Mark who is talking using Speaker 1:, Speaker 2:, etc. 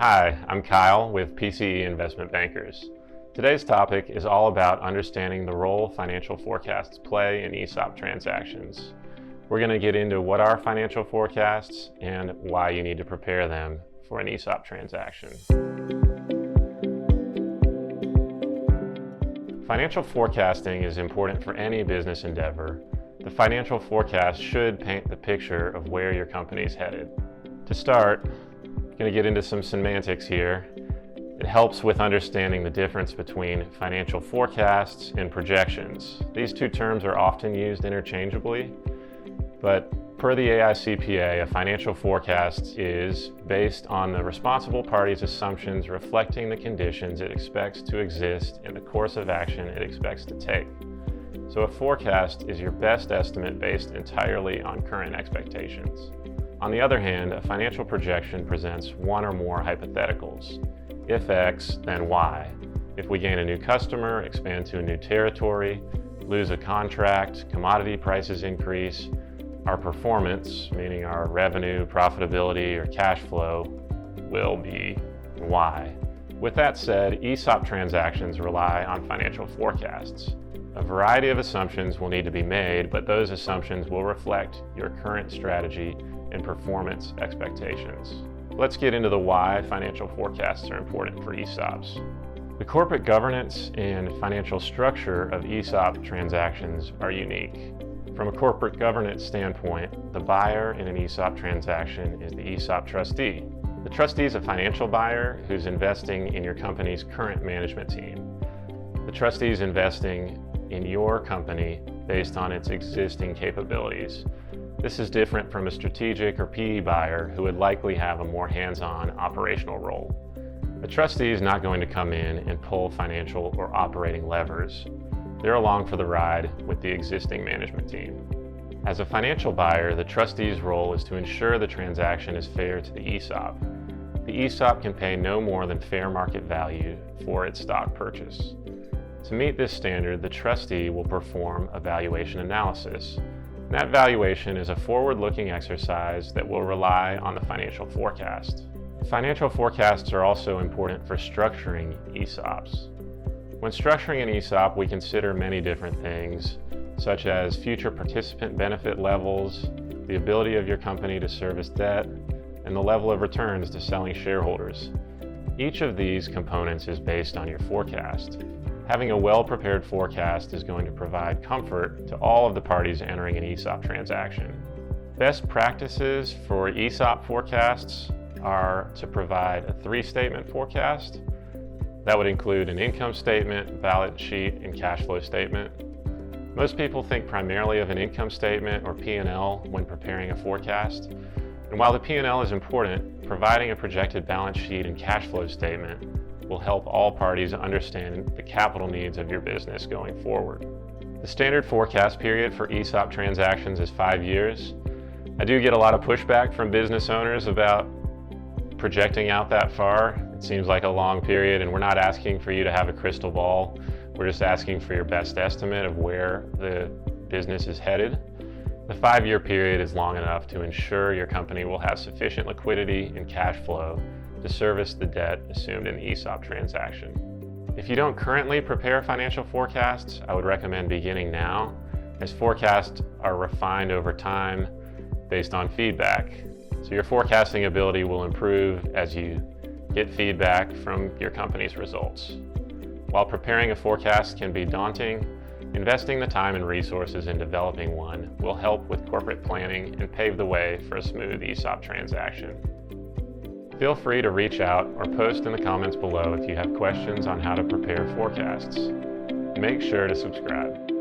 Speaker 1: Hi, I'm Kyle with PCE Investment Bankers. Today's topic is all about understanding the role financial forecasts play in ESOP transactions. We're going to get into what are financial forecasts and why you need to prepare them for an ESOP transaction. Financial forecasting is important for any business endeavor. The financial forecast should paint the picture of where your company is headed. To start, I'm going to get into some semantics here. It helps with understanding the difference between financial forecasts and projections. These two terms are often used interchangeably, but per the AICPA, a financial forecast is based on the responsible party's assumptions reflecting the conditions it expects to exist in the course of action it expects to take. So a forecast is your best estimate based entirely on current expectations. On the other hand, a financial projection presents one or more hypotheticals. If X, then Y. If we gain a new customer, expand to a new territory, lose a contract, commodity prices increase, our performance, meaning our revenue, profitability, or cash flow, will be Y. With that said, ESOP transactions rely on financial forecasts. A variety of assumptions will need to be made, but those assumptions will reflect your current strategy and performance expectations. Let's get into the why financial forecasts are important for ESOPs. The corporate governance and financial structure of ESOP transactions are unique. From a corporate governance standpoint, the buyer in an ESOP transaction is the ESOP trustee. The trustee is a financial buyer who's investing in your company's current management team. The trustee is investing in your company based on its existing capabilities. This is different from a strategic or PE buyer who would likely have a more hands-on operational role. A trustee is not going to come in and pull financial or operating levers. They're along for the ride with the existing management team. As a financial buyer, the trustee's role is to ensure the transaction is fair to the ESOP. The ESOP can pay no more than fair market value for its stock purchase. To meet this standard, the trustee will perform a valuation analysis. That valuation is a forward-looking exercise that will rely on the financial forecast. Financial forecasts are also important for structuring ESOPs. When structuring an ESOP, we consider many different things, such as future participant benefit levels, the ability of your company to service debt, and the level of returns to selling shareholders. Each of these components is based on your forecast. Having a well-prepared forecast is going to provide comfort to all of the parties entering an ESOP transaction. Best practices for ESOP forecasts are to provide a 3-statement forecast. That would include an income statement, balance sheet, and cash flow statement. Most people think primarily of an income statement or P&L when preparing a forecast. And while the P&L is important, providing a projected balance sheet and cash flow statement will help all parties understand the capital needs of your business going forward. The standard forecast period for ESOP transactions is 5 years. I do get a lot of pushback from business owners about projecting out that far. It seems like a long period, and we're not asking for you to have a crystal ball. We're just asking for your best estimate of where the business is headed. The 5-year period is long enough to ensure your company will have sufficient liquidity and cash flow to service the debt assumed in the ESOP transaction. If you don't currently prepare financial forecasts, I would recommend beginning now, as forecasts are refined over time based on feedback. So your forecasting ability will improve as you get feedback from your company's results. While preparing a forecast can be daunting, investing the time and resources in developing one will help with corporate planning and pave the way for a smooth ESOP transaction. Feel free to reach out or post in the comments below if you have questions on how to prepare forecasts. Make sure to subscribe.